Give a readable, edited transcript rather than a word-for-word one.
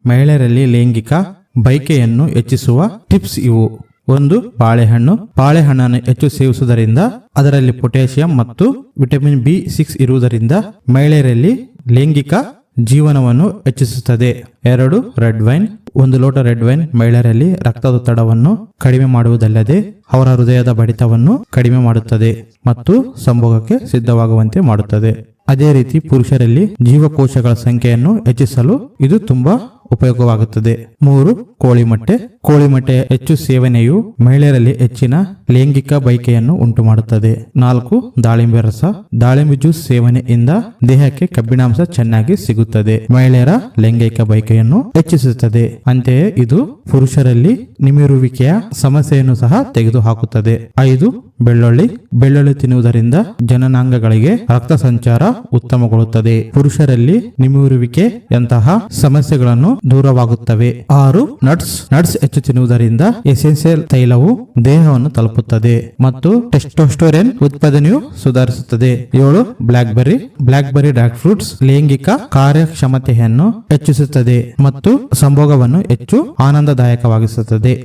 ಮಹಿಳೆಯರಲ್ಲಿ ಲೈಂಗಿಕ ಬಯಕೆಯನ್ನು ಹೆಚ್ಚಿಸುವ ಟಿಪ್ಸ್ ಇವು. 1. ಬಾಳೆಹಣ್ಣನ್ನು ಹೆಚ್ಚು ಸೇವಿಸುವುದರಿಂದ ಅದರಲ್ಲಿ ಪೊಟ್ಯಾಷಿಯಂ ಮತ್ತು ವಿಟಮಿನ್ B6 ಇರುವುದರಿಂದ ಮಹಿಳೆಯರಲ್ಲಿ ಲೈಂಗಿಕ ಜೀವನವನ್ನು ಹೆಚ್ಚಿಸುತ್ತದೆ. 2. Red wine. 1 ಲೋಟ ರೆಡ್ ವೈನ್ ಮಹಿಳೆಯರಲ್ಲಿ ರಕ್ತದೊತ್ತಡವನ್ನು ಕಡಿಮೆ ಮಾಡುವುದಲ್ಲದೆ ಅವರ ಹೃದಯದ ಬಡಿತವನ್ನು ಕಡಿಮೆ ಮಾಡುತ್ತದೆ ಮತ್ತು ಸಂಭೋಗಕ್ಕೆ ಸಿದ್ಧವಾಗುವಂತೆ ಮಾಡುತ್ತದೆ. ಅದೇ ರೀತಿ ಪುರುಷರಲ್ಲಿ ಜೀವಕೋಶಗಳ ಸಂಖ್ಯೆಯನ್ನು ಹೆಚ್ಚಿಸಲು ಇದು ತುಂಬಾ ಉಪಯೋಗವಾಗುತ್ತದೆ. 3. ಕೋಳಿಮೊಟ್ಟೆ ಹೆಚ್ಚು ಸೇವನೆಯು ಮಹಿಳೆಯರಲ್ಲಿ ಹೆಚ್ಚಿನ ಲೈಂಗಿಕ ಬಯಕೆಯನ್ನು ಉಂಟು ಮಾಡುತ್ತದೆ. 4. ದಾಳಿಂಬೆ ರಸ. ದಾಳಿಂಬೆ ಜ್ಯೂಸ್ ಸೇವನೆಯಿಂದ ದೇಹಕ್ಕೆ ಕಬ್ಬಿಣಾಂಶ ಚೆನ್ನಾಗಿ ಸಿಗುತ್ತದೆ, ಮಹಿಳೆಯರ ಲೈಂಗಿಕ ಬಯಕೆಯನ್ನು ಹೆಚ್ಚಿಸುತ್ತದೆ. ಅಂತೆಯೇ ಇದು ಪುರುಷರಲ್ಲಿ ನಿಮಿರುವಿಕೆಯ ಸಮಸ್ಯೆಯನ್ನು ಸಹ ತೆಗೆದುಹಾಕುತ್ತದೆ. 5. ಬೆಳ್ಳುಳ್ಳಿ ತಿನ್ನುವುದರಿಂದ ಜನನಾಂಗಗಳಿಗೆ ರಕ್ತ ಸಂಚಾರ ಉತ್ತಮಗೊಳ್ಳುತ್ತದೆ, ಪುರುಷರಲ್ಲಿ ನಿಮಿರುವಿಕೆಯಂತಹ ಸಮಸ್ಯೆಗಳನ್ನು ದೂರವಾಗುತ್ತವೆ. 6. ನಟ್ಸ್ ಹೆಚ್ಚು ತಿನ್ನುವುದರಿಂದ ಎಸೆನ್ಷಿಯಲ್ ತೈಲವು ದೇಹವನ್ನು ತಲುಪುತ್ತದೆ ಮತ್ತು ಟೆಸ್ಟೋಸ್ಟೆರೋನ್ ಉತ್ಪಾದನೆಯು ಸುಧಾರಿಸುತ್ತದೆ. 7. ಬ್ಲಾಕ್ಬೆರ್ರಿ ಡ್ರೈ ಫ್ರೂಟ್ಸ್ ಲೈಂಗಿಕ ಕಾರ್ಯಕ್ಷಮತೆಯನ್ನು ಹೆಚ್ಚಿಸುತ್ತದೆ ಮತ್ತು ಸಂಭೋಗವನ್ನು ಹೆಚ್ಚು ಆನಂದದಾಯಕವಾಗಿಸುತ್ತದೆ.